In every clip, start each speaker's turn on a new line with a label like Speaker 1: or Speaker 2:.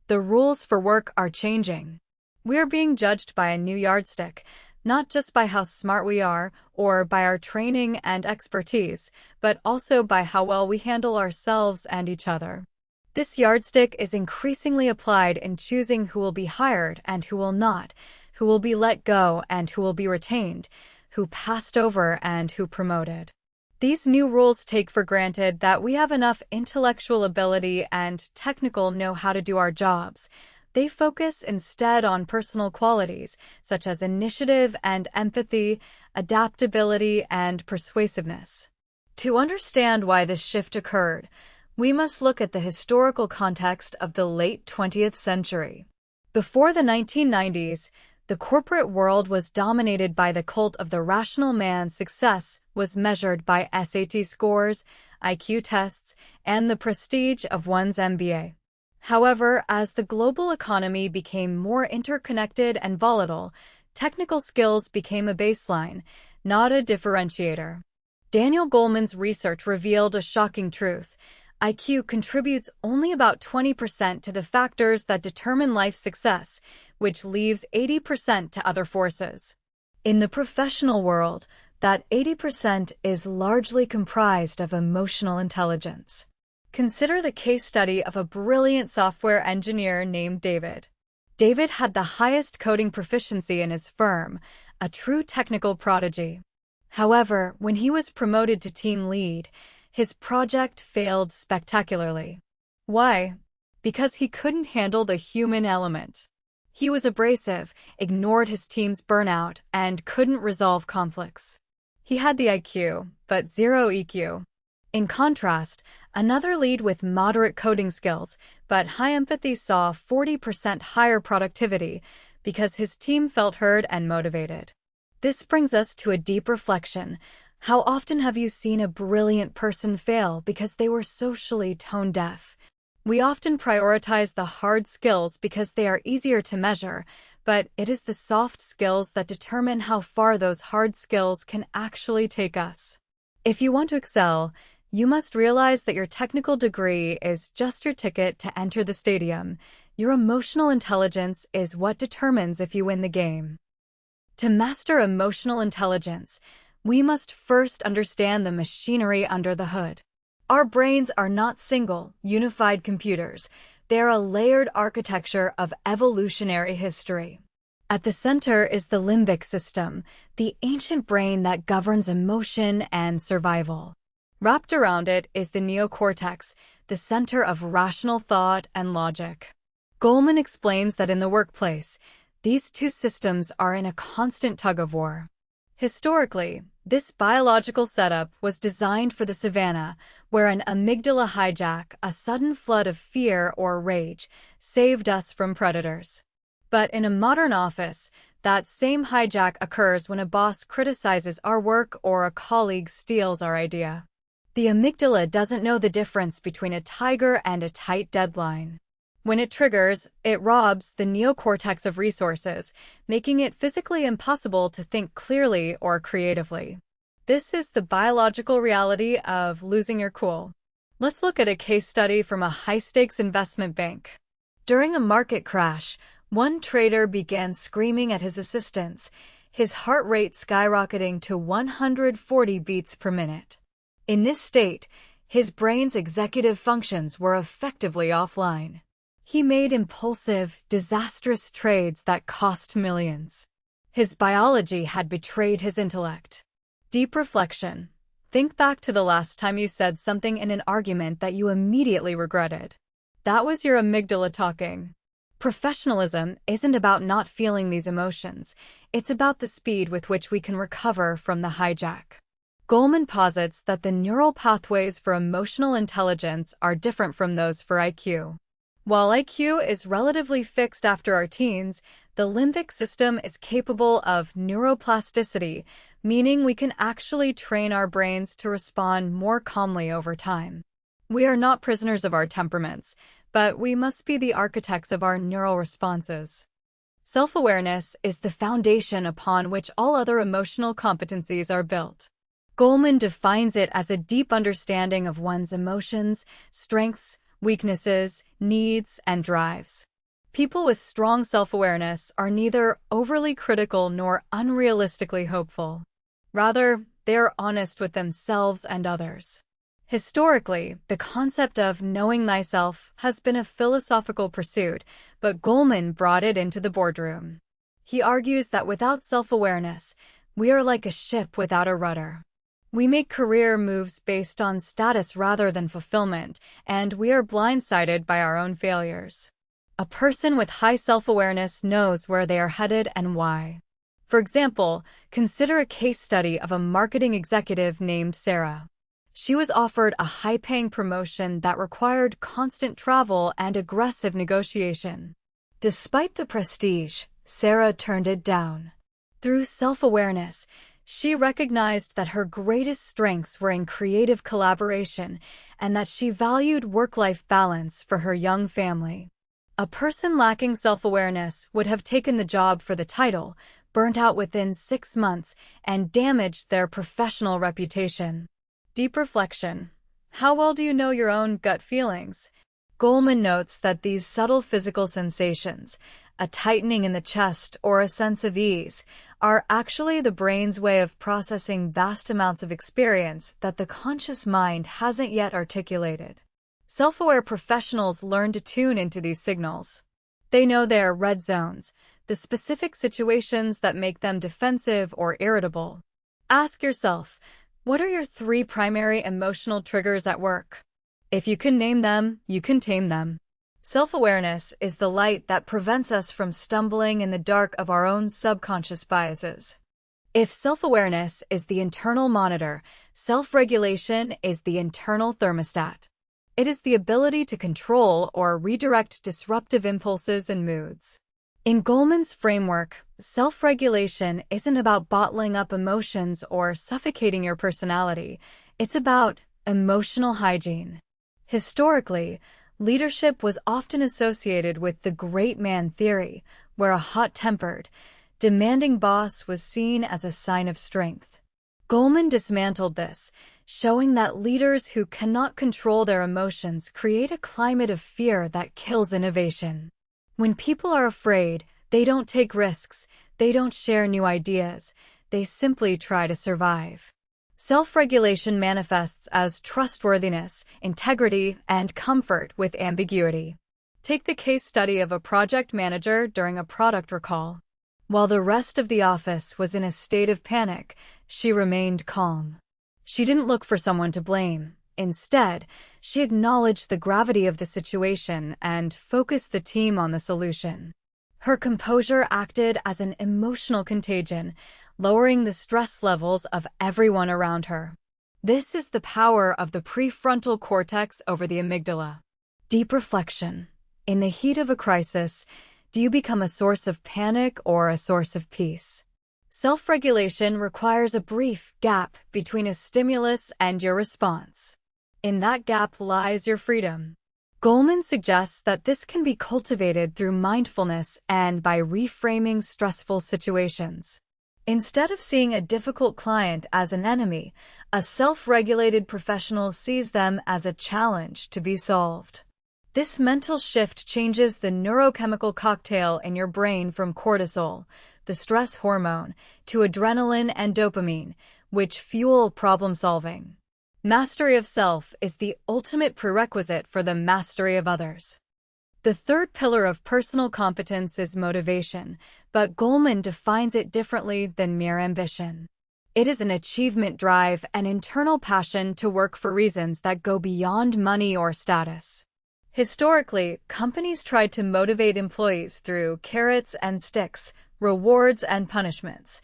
Speaker 1: The rules for work are changing. We are being judged by a new yardstick, not just by how smart we are or by our training and expertise, but also by how well we handle ourselves and each other. This yardstick is increasingly applied in choosing who will be hired and who will not, who will be let go and who will be retained, who passed over and who promoted. These new rules take for granted that we have enough intellectual ability and technical know-how to do our jobs. They focus instead on personal qualities such as initiative and empathy, adaptability and persuasiveness. To understand why this shift occurred, we must look at the historical context of the late 20th century. Before the 1990s, the corporate world was dominated by the cult of the rational man. Success was measured by SAT scores, IQ tests, and the prestige of one's MBA. However, as the global economy became more interconnected and volatile, technical skills became a baseline, not a differentiator. Daniel Goleman's research revealed a shocking truth. IQ contributes only about 20% to the factors that determine life success, which leaves 80% to other forces. In the professional world, that 80% is largely comprised of emotional intelligence. Consider the case study of a brilliant software engineer named David. David had the highest coding proficiency in his firm, a true technical prodigy. However, when he was promoted to team lead, his project failed spectacularly. Why? Because he couldn't handle the human element. He was abrasive, ignored his team's burnout, and couldn't resolve conflicts. He had the IQ, but zero EQ. In contrast, another lead with moderate coding skills but high empathy saw 40% higher productivity because his team felt heard and motivated. This brings us to a deep reflection. How often have you seen a brilliant person fail because they were socially tone deaf? We often prioritize the hard skills because they are easier to measure, but it is the soft skills that determine how far those hard skills can actually take us. If you want to excel, you must realize that your technical degree is just your ticket to enter the stadium. Your emotional intelligence is what determines if you win the game. To master emotional intelligence, we must first understand the machinery under the hood. Our brains are not single, unified computers. They are a layered architecture of evolutionary history. At the center is the limbic system, the ancient brain that governs emotion and survival. Wrapped around it is the neocortex, the center of rational thought and logic. Goleman explains that in the workplace, these two systems are in a constant tug-of-war. Historically, this biological setup was designed for the savannah, where an amygdala hijack, a sudden flood of fear or rage, saved us from predators. But in a modern office, that same hijack occurs when a boss criticizes our work or a colleague steals our idea. The amygdala doesn't know the difference between a tiger and a tight deadline. When it triggers, it robs the neocortex of resources, making it physically impossible to think clearly or creatively. This is the biological reality of losing your cool. Let's look at a case study from a high-stakes investment bank. During a market crash, one trader began screaming at his assistants, his heart rate skyrocketing to 140 beats per minute. In this state, his brain's executive functions were effectively offline. He made impulsive, disastrous trades that cost millions. His biology had betrayed his intellect. Deep reflection. Think back to the last time you said something in an argument that you immediately regretted. That was your amygdala talking. Professionalism isn't about not feeling these emotions. It's about the speed with which we can recover from the hijack. Goleman posits that the neural pathways for emotional intelligence are different from those for IQ. While IQ is relatively fixed after our teens, the limbic system is capable of neuroplasticity, meaning we can actually train our brains to respond more calmly over time. We are not prisoners of our temperaments, but we must be the architects of our neural responses. Self-awareness is the foundation upon which all other emotional competencies are built. Goleman defines it as a deep understanding of one's emotions, strengths, weaknesses, needs, and drives. People with strong self-awareness are neither overly critical nor unrealistically hopeful. Rather, they are honest with themselves and others. Historically, the concept of knowing thyself has been a philosophical pursuit, but Goleman brought it into the boardroom. He argues that without self-awareness, we are like a ship without a rudder. We make career moves based on status rather than fulfillment, and we are blindsided by our own failures. A person with high self-awareness knows where they are headed and why. For example, consider a case study of a marketing executive named Sarah. She was offered a high-paying promotion that required constant travel and aggressive negotiation. Despite the prestige, Sarah turned it down. Through self-awareness, she recognized that her greatest strengths were in creative collaboration and that she valued work-life balance for her young family. A person lacking self-awareness would have taken the job for the title, burnt out within 6 months, and damaged their professional reputation. Deep reflection. How well do you know your own gut feelings? Goleman notes that these subtle physical sensations, a tightening in the chest or a sense of ease, are actually the brain's way of processing vast amounts of experience that the conscious mind hasn't yet articulated. Self-aware professionals learn to tune into these signals. They know their red zones, the specific situations that make them defensive or irritable. Ask yourself, what are your 3 primary emotional triggers at work? If you can name them, you can tame them. Self-awareness is the light that prevents us from stumbling in the dark of our own subconscious biases. If self-awareness is the internal monitor, self-regulation is the internal thermostat. It is the ability to control or redirect disruptive impulses and moods. In Goleman's framework, self-regulation isn't about bottling up emotions or suffocating your personality. It's about emotional hygiene. Historically, leadership was often associated with the great man theory, where a hot-tempered, demanding boss was seen as a sign of strength. Goleman dismantled this, showing that leaders who cannot control their emotions create a climate of fear that kills innovation. When people are afraid, they don't take risks, they don't share new ideas, they simply try to survive. Self-regulation manifests as trustworthiness, integrity, and comfort with ambiguity. Take the case study of a project manager during a product recall. While the rest of the office was in a state of panic, she remained calm. She didn't look for someone to blame. Instead, she acknowledged the gravity of the situation and focused the team on the solution. Her composure acted as an emotional contagion, lowering the stress levels of everyone around her. This is the power of the prefrontal cortex over the amygdala. Deep reflection. In the heat of a crisis, do you become a source of panic or a source of peace? Self-regulation requires a brief gap between a stimulus and your response. In that gap lies your freedom. Goleman suggests that this can be cultivated through mindfulness and by reframing stressful situations. Instead of seeing a difficult client as an enemy, a self-regulated professional sees them as a challenge to be solved. This mental shift changes the neurochemical cocktail in your brain from cortisol, the stress hormone, to adrenaline and dopamine, which fuel problem-solving. Mastery of self is the ultimate prerequisite for the mastery of others. The third pillar of personal competence is motivation, but Goleman defines it differently than mere ambition. It is an achievement drive, an internal passion to work for reasons that go beyond money or status. Historically, companies tried to motivate employees through carrots and sticks, rewards and punishments.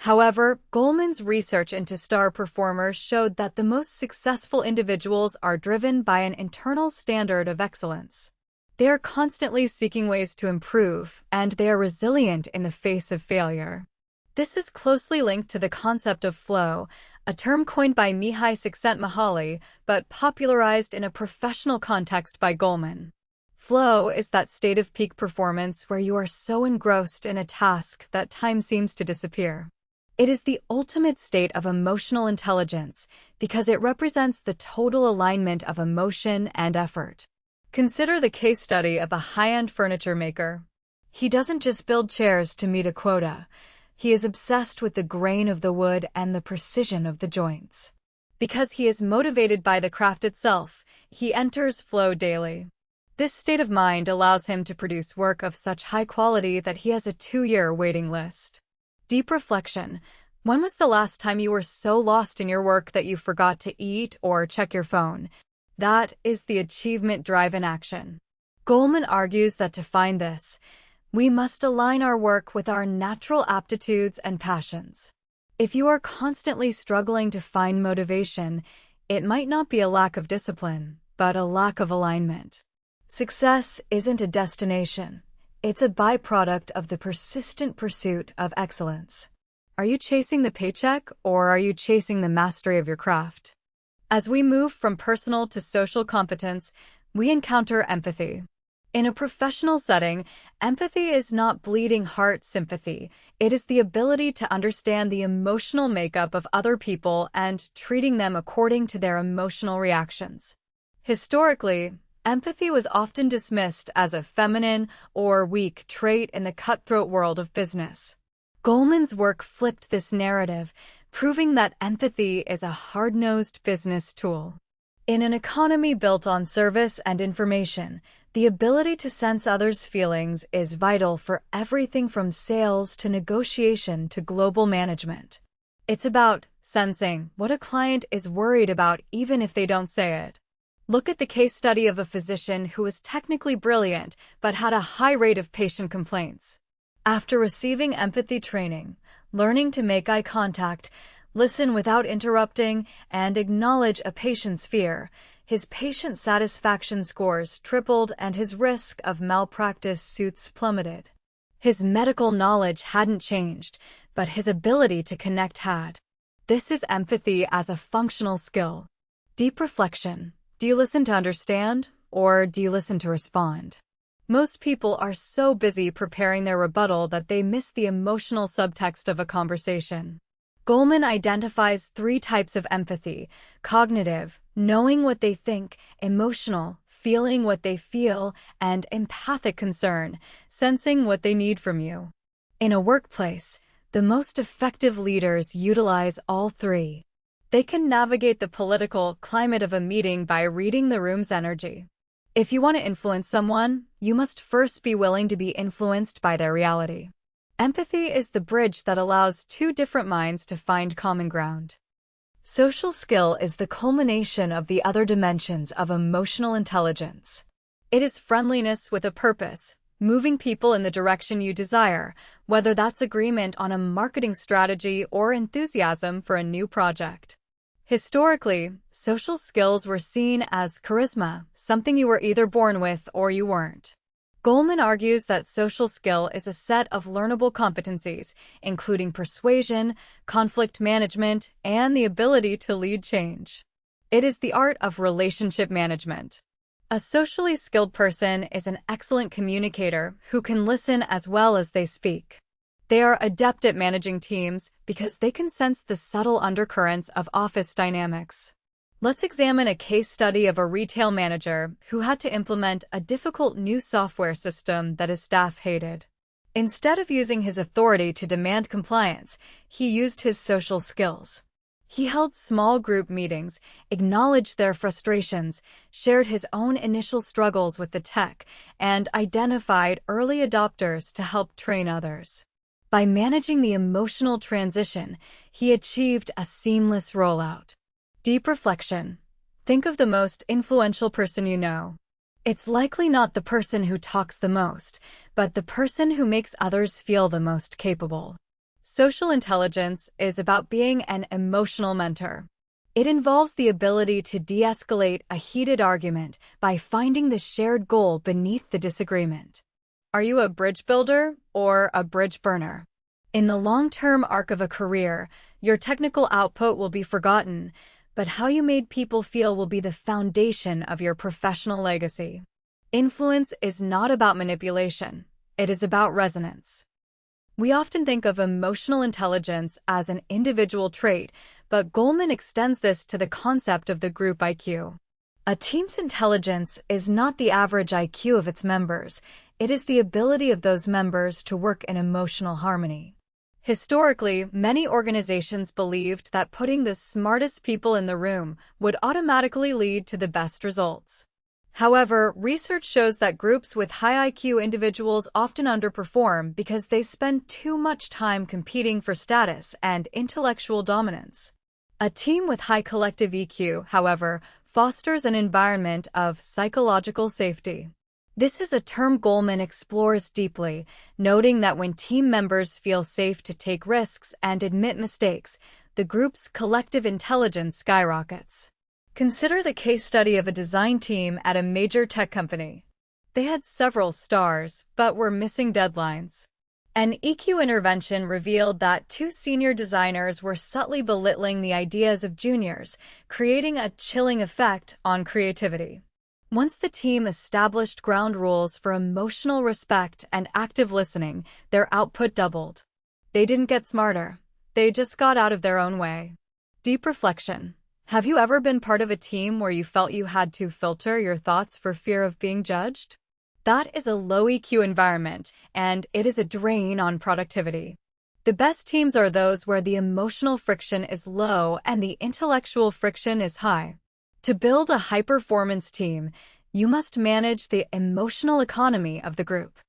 Speaker 1: However, Goleman's research into star performers showed that the most successful individuals are driven by an internal standard of excellence. They are constantly seeking ways to improve, and they are resilient in the face of failure. This is closely linked to the concept of flow, a term coined by Mihai Csikszentmihalyi, but popularized in a professional context by Goleman. Flow is that state of peak performance where you are so engrossed in a task that time seems to disappear. It is the ultimate state of emotional intelligence because it represents the total alignment of emotion and effort. Consider the case study of a high-end furniture maker. He doesn't just build chairs to meet a quota. He is obsessed with the grain of the wood and the precision of the joints. Because he is motivated by the craft itself, he enters flow daily. This state of mind allows him to produce work of such high quality that he has a 2-year waiting list. Deep reflection. When was the last time you were so lost in your work that you forgot to eat or check your phone? That is the achievement drive in action. Goleman argues that to find this, we must align our work with our natural aptitudes and passions. If you are constantly struggling to find motivation, it might not be a lack of discipline, but a lack of alignment. Success isn't a destination. It's a byproduct of the persistent pursuit of excellence. Are you chasing the paycheck, or are you chasing the mastery of your craft? As we move from personal to social competence, we encounter empathy. In a professional setting, empathy is not bleeding heart sympathy. It is the ability to understand the emotional makeup of other people and treating them according to their emotional reactions. Historically, empathy was often dismissed as a feminine or weak trait in the cutthroat world of business. Goleman's work flipped this narrative, proving that empathy is a hard-nosed business tool. In an economy built on service and information, the ability to sense others' feelings is vital for everything from sales to negotiation to global management. It's about sensing what a client is worried about even if they don't say it. Look at the case study of a physician who was technically brilliant but had a high rate of patient complaints. After receiving empathy training, learning to make eye contact, listen without interrupting, and acknowledge a patient's fear, his patient satisfaction scores tripled and his risk of malpractice suits plummeted. His medical knowledge hadn't changed, but his ability to connect had. This is empathy as a functional skill. Deep reflection. Do you listen to understand, or do you listen to respond? Most people are so busy preparing their rebuttal that they miss the emotional subtext of a conversation. Goleman identifies 3 types of empathy: cognitive, knowing what they think; emotional, feeling what they feel; and empathic concern, sensing what they need from you. In a workplace, the most effective leaders utilize all 3. They can navigate the political climate of a meeting by reading the room's energy. If you want to influence someone, you must first be willing to be influenced by their reality. Empathy is the bridge that allows 2 different minds to find common ground. Social skill is the culmination of the other dimensions of emotional intelligence. It is friendliness with a purpose, moving people in the direction you desire, whether that's agreement on a marketing strategy or enthusiasm for a new project. Historically, social skills were seen as charisma, something you were either born with or you weren't. Goleman argues that social skill is a set of learnable competencies, including persuasion, conflict management, and the ability to lead change. It is the art of relationship management. A socially skilled person is an excellent communicator who can listen as well as they speak. They are adept at managing teams because they can sense the subtle undercurrents of office dynamics. Let's examine a case study of a retail manager who had to implement a difficult new software system that his staff hated. Instead of using his authority to demand compliance, he used his social skills. He held small group meetings, acknowledged their frustrations, shared his own initial struggles with the tech, and identified early adopters to help train others. By managing the emotional transition, he achieved a seamless rollout. Deep reflection. Think of the most influential person you know. It's likely not the person who talks the most, but the person who makes others feel the most capable. Social intelligence is about being an emotional mentor. It involves the ability to de-escalate a heated argument by finding the shared goal beneath the disagreement. Are you a bridge builder or a bridge burner? In the long-term arc of a career, your technical output will be forgotten, but how you made people feel will be the foundation of your professional legacy. Influence is not about manipulation. It is about resonance. We often think of emotional intelligence as an individual trait, but Goleman extends this to the concept of the group IQ. A team's intelligence is not the average IQ of its members, it is the ability of those members to work in emotional harmony. Historically, many organizations believed that putting the smartest people in the room would automatically lead to the best results. However, research shows that groups with high IQ individuals often underperform because they spend too much time competing for status and intellectual dominance. A team with high collective EQ, however, fosters an environment of psychological safety. This is a term Goleman explores deeply, noting that when team members feel safe to take risks and admit mistakes, the group's collective intelligence skyrockets. Consider the case study of a design team at a major tech company. They had several stars, but were missing deadlines. An EQ intervention revealed that two senior designers were subtly belittling the ideas of juniors, creating a chilling effect on creativity. Once the team established ground rules for emotional respect and active listening, their output doubled. They didn't get smarter. They just got out of their own way. Deep reflection. Have you ever been part of a team where you felt you had to filter your thoughts for fear of being judged? That is a low EQ environment, and it is a drain on productivity. The best teams are those where the emotional friction is low and the intellectual friction is high. To build a high-performance team, you must manage the emotional economy of the group.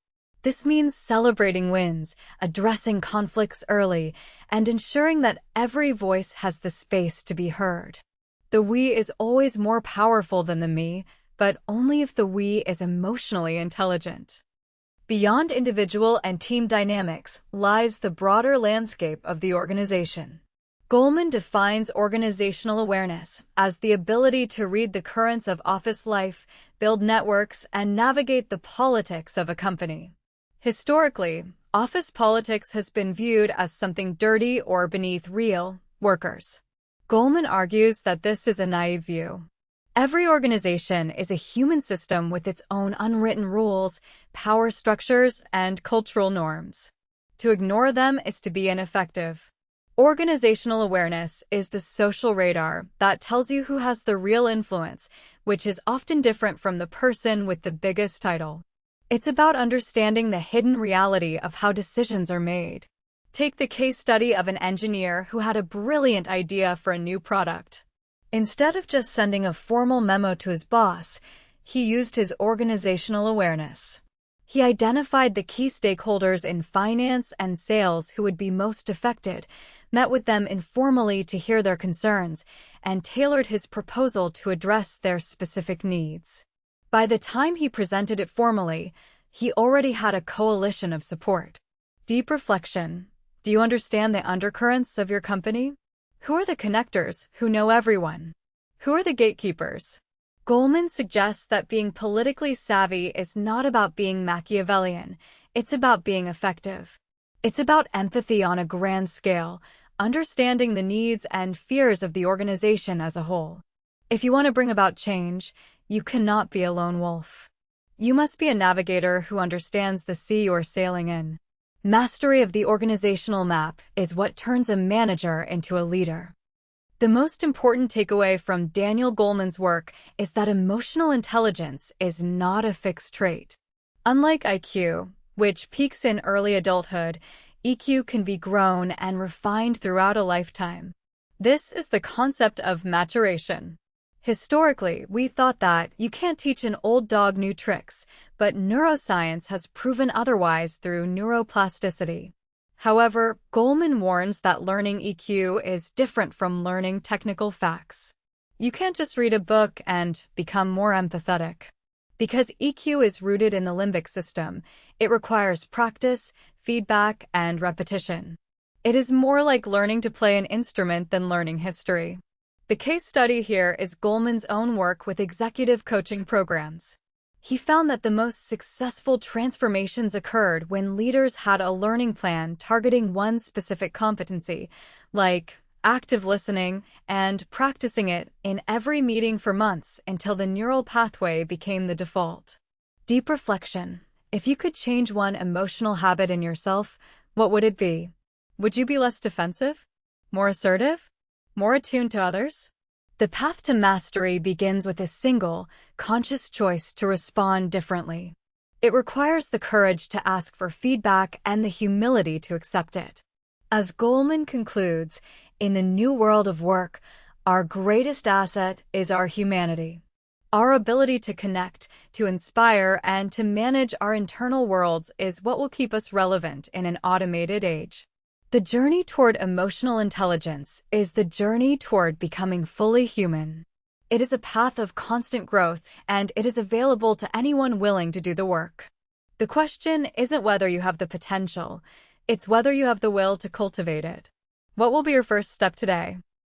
Speaker 1: This means celebrating wins, addressing conflicts early, and ensuring that every voice has the space to be heard. The we is always more powerful than the me, but only if the we is emotionally intelligent. Beyond individual and team dynamics lies the broader landscape of the organization. Goleman defines organizational awareness as the ability to read the currents of office life, build networks, and navigate the politics of a company. Historically, office politics has been viewed as something dirty or beneath real workers. Goleman argues that this is a naive view. Every organization is a human system with its own unwritten rules, power structures, and cultural norms. To ignore them is to be ineffective. Organizational awareness is the social radar that tells you who has the real influence, which is often different from the person with the biggest title. It's about understanding the hidden reality of how decisions are made. Take the case study of an engineer who had a brilliant idea for a new product. Instead of just sending a formal memo to his boss, he used his organizational awareness. He identified the key stakeholders in finance and sales who would be most affected, met with them informally to hear their concerns, and tailored his proposal to address their specific needs. By the time he presented it formally, he already had a coalition of support. Deep reflection. Do you understand the undercurrents of your company? Who are the connectors who know everyone? Who are the gatekeepers? Goleman suggests that being politically savvy is not about being Machiavellian, it's about being effective. It's about empathy on a grand scale, understanding the needs and fears of the organization as a whole. If you want to bring about change, you cannot be a lone wolf. You must be a navigator who understands the sea you're sailing in. Mastery of the organizational map is what turns a manager into a leader. The most important takeaway from Daniel Goleman's work is that emotional intelligence is not a fixed trait. Unlike IQ, which peaks in early adulthood, EQ can be grown and refined throughout a lifetime. This is the concept of maturation. Historically, we thought that you can't teach an old dog new tricks, but neuroscience has proven otherwise through neuroplasticity. However, Goleman warns that learning EQ is different from learning technical facts. You can't just read a book and become more empathetic. Because EQ is rooted in the limbic system, it requires practice, feedback, and repetition. It is more like learning to play an instrument than learning history. The case study here is Goleman's own work with executive coaching programs. He found that the most successful transformations occurred when leaders had a learning plan targeting one specific competency, like active listening, and practicing it in every meeting for months until the neural pathway became the default. Deep reflection. If you could change one emotional habit in yourself, what would it be? Would you be less defensive? More assertive? More attuned to others? The path to mastery begins with a single, conscious choice to respond differently. It requires the courage to ask for feedback and the humility to accept it. As Goleman concludes, in the new world of work, our greatest asset is our humanity. Our ability to connect, to inspire, and to manage our internal worlds is what will keep us relevant in an automated age. The journey toward emotional intelligence is the journey toward becoming fully human. It is a path of constant growth, and it is available to anyone willing to do the work. The question isn't whether you have the potential, it's whether you have the will to cultivate it. What will be your first step today?